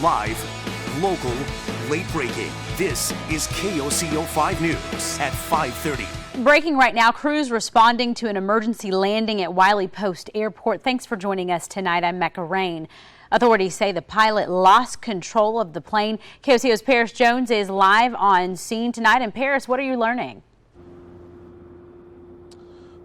Live, local, late breaking. This is KOCO 5 News at 5:30. Breaking right now, crews responding to an emergency landing at Wiley Post Airport. Thanks for joining us tonight. I'm Mecca. Authorities say the pilot lost control of the plane. KOCO's Paris Jones is live on scene tonight. And Paris, what are you learning?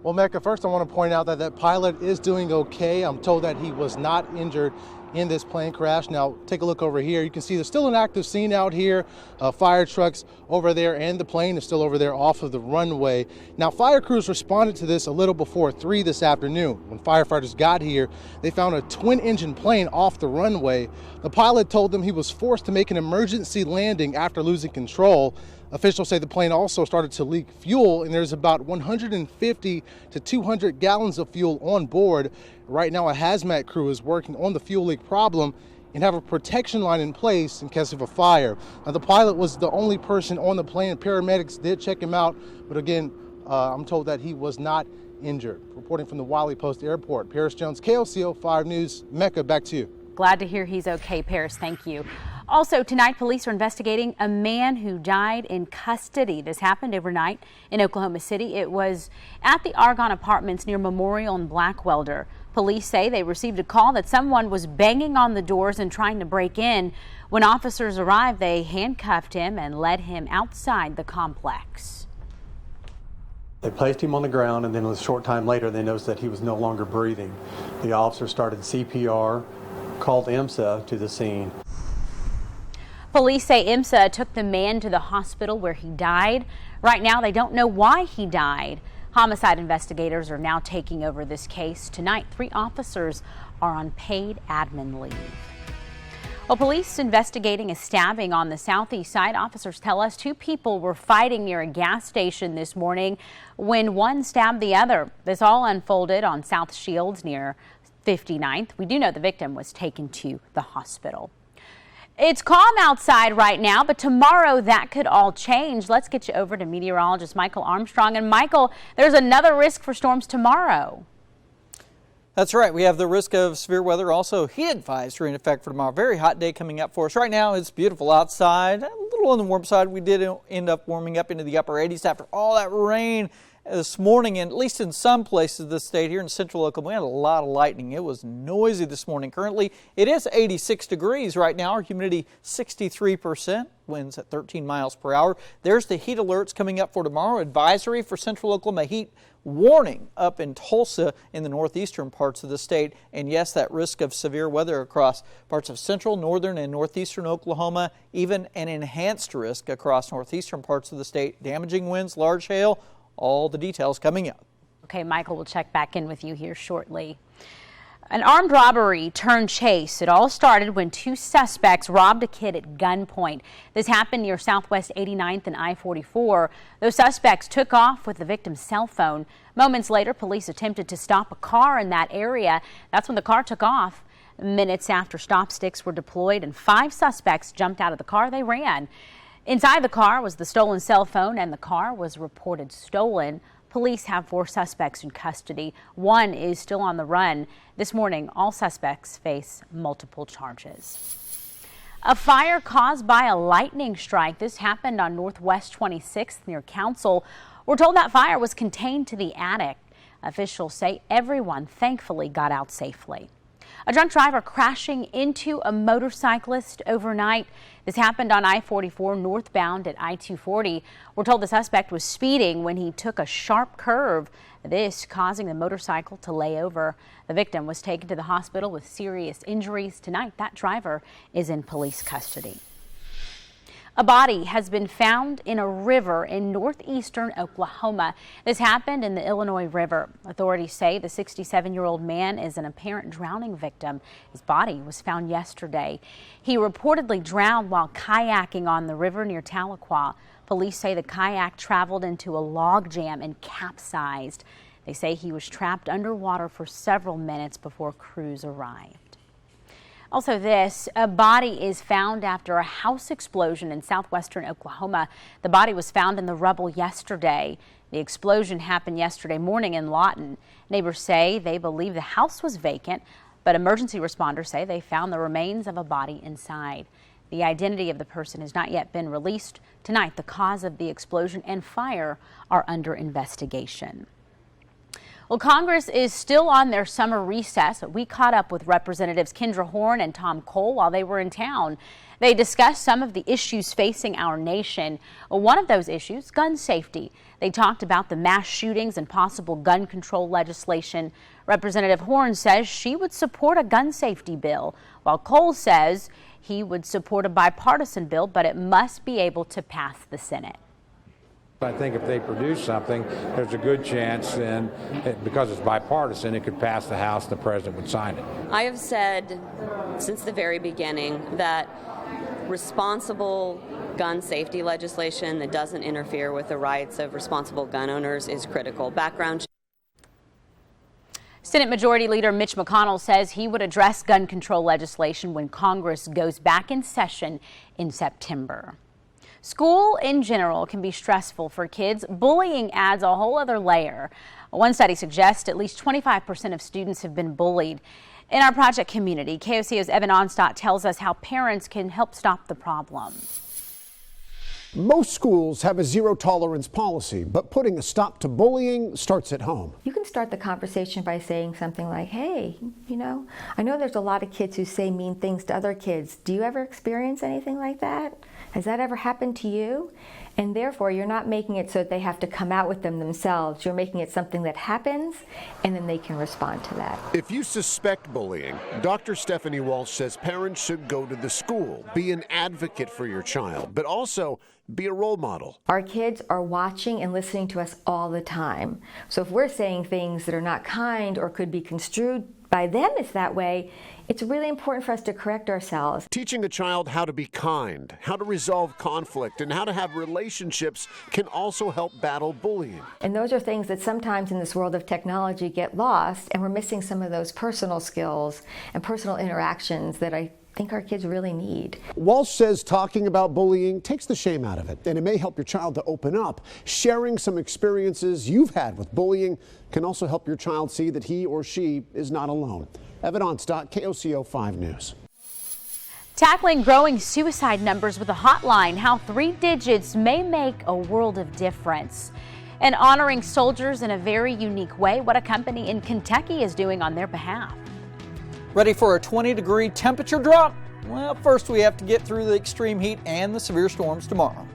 Well, Mecca, first I want to point out that that pilot is doing okay. I'm told that he was not injured in this plane crash. Now, take a look over here. You can see there's still an active scene out here. Fire trucks over there, and the plane is still over there off of the runway. Now, fire crews responded to this a little before 3 this afternoon. When firefighters got here, they found a twin-engine plane off the runway. The pilot told them he was forced to make an emergency landing after losing control. Officials say the plane also started to leak fuel, and there's about 150 to 200 gallons of fuel on board. Right now, a hazmat crew is working on the fuel leak problem and have a protection line in place in case of a fire. Now, the pilot was the only person on the plane. Paramedics did check him out, but again, I'm told that he was not injured. Reporting from the Wiley Post Airport, Paris Jones, KOCO 5 News. Mecca, back to you. Glad to hear he's okay, Paris. Thank you. Also tonight, police are investigating a man who died in custody. This happened overnight in Oklahoma City. It was at the Argonne Apartments near Memorial and Blackwelder. Police say they received a call that someone was banging on the doors and trying to break in. When officers arrived, they handcuffed him and led him outside the complex. They placed him on the ground, and then a short time later they noticed that he was no longer breathing. The officers started CPR, called IMSA to the scene. Police say IMSA took the man to the hospital where he died. Right now, they don't know why he died. Homicide investigators are now taking over this case. Tonight, 3 officers are on paid admin leave. Well, police investigating a stabbing on the southeast side. Officers tell us 2 people were fighting near a gas station this morning when one stabbed the other. This all unfolded on South Shields near 59th. We do know the victim was taken to the hospital. It's calm outside right now, but tomorrow that could all change. Let's get you over to meteorologist Michael Armstrong. And Michael, there's another risk for storms tomorrow. That's right. We have the risk of severe weather, also heat advisory in effect for tomorrow. Very hot day coming up for us. Right now, it's beautiful outside. A little on the warm side. We did end up warming up into the upper 80s after all that rain this morning, and at least in some places of the state here in central Oklahoma. We had a lot of lightning. It was noisy this morning. Currently, it is 86 degrees right now. Our humidity 63%. Winds at 13 miles per hour. There's the heat alerts coming up for tomorrow. Advisory for central Oklahoma. Heat warning up in Tulsa in the northeastern parts of the state. And yes, that risk of severe weather across parts of central, northern, and northeastern Oklahoma. Even an enhanced risk across northeastern parts of the state. Damaging winds, large hail. All the details coming up. Okay, Michael, we'll check back in with you here shortly. An armed robbery turned chase. It all started when 2 suspects robbed a kid at gunpoint. This happened near Southwest 89th and I-44. Those suspects took off with the victim's cell phone. Moments later, police attempted to stop a car in that area. That's when the car took off. Minutes after, stop sticks were deployed and 5 suspects jumped out of the car. They ran. Inside the car was the stolen cell phone, and the car was reported stolen. Police have 4 suspects in custody. 1 is still on the run. This morning, all suspects face multiple charges. A fire caused by a lightning strike. This happened on Northwest 26th near Council. We're told that fire was contained to the attic. Officials say everyone thankfully got out safely. A drunk driver crashing into a motorcyclist overnight. This happened on I-44 northbound at I-240. We're told the suspect was speeding when he took a sharp curve, this causing the motorcycle to lay over. The victim was taken to the hospital with serious injuries. Tonight, that driver is in police custody. A body has been found in a river in northeastern Oklahoma. This happened in the Illinois River. Authorities say the 67-year-old man is an apparent drowning victim. His body was found yesterday. He reportedly drowned while kayaking on the river near Tahlequah. Police say the kayak traveled into a log jam and capsized. They say he was trapped underwater for several minutes before crews arrived. Also a body is found after a house explosion in southwestern Oklahoma. The body was found in the rubble yesterday. The explosion happened yesterday morning in Lawton. Neighbors say they believe the house was vacant, but emergency responders say they found the remains of a body inside. The identity of the person has not yet been released. Tonight, the cause of the explosion and fire are under investigation. Well, Congress is still on their summer recess. We caught up with Representatives Kendra Horn and Tom Cole while they were in town. They discussed some of the issues facing our nation. One of those issues, gun safety. They talked about the mass shootings and possible gun control legislation. Representative Horn says she would support a gun safety bill, while Cole says he would support a bipartisan bill, but it must be able to pass the Senate. I think if they produce something, there's a good chance then, because it's bipartisan, it could pass the House and the President would sign it. I have said since the very beginning that responsible gun safety legislation that doesn't interfere with the rights of responsible gun owners is critical. Background. Senate Majority Leader Mitch McConnell says he would address gun control legislation when Congress goes back in session in September. School in general can be stressful for kids. Bullying adds a whole other layer. One study suggests at least 25% of students have been bullied. In our project community, KOCO's Evan Onstott tells us how parents can help stop the problem. Most schools have a zero tolerance policy, but putting a stop to bullying starts at home. You can start the conversation by saying something like, hey, I know there's a lot of kids who say mean things to other kids. Do you ever experience anything like that? Has that ever happened to you? And therefore, you're not making it so that they have to come out with them themselves. You're making it something that happens, and then they can respond to that. If you suspect bullying, Dr. Stephanie Walsh says parents should go to the school, be an advocate for your child, but also be a role model. Our kids are watching and listening to us all the time. So if we're saying things that are not kind or could be construed by them as that way, it's really important for us to correct ourselves. Teaching a child how to be kind, how to resolve conflict, and how to have relationships can also help battle bullying. And those are things that sometimes in this world of technology get lost, and we're missing some of those personal skills and personal interactions that I think our kids really need. Walsh says talking about bullying takes the shame out of it, and it may help your child to open up. Sharing some experiences you've had with bullying can also help your child see that he or she is not alone. Evan Onstott, KOCO 5 News. Tackling growing suicide numbers with a hotline, how 3 digits may make a world of difference. And honoring soldiers in a very unique way, what a company in Kentucky is doing on their behalf. Ready for a 20-degree temperature drop? Well, first we have to get through the extreme heat and the severe storms tomorrow.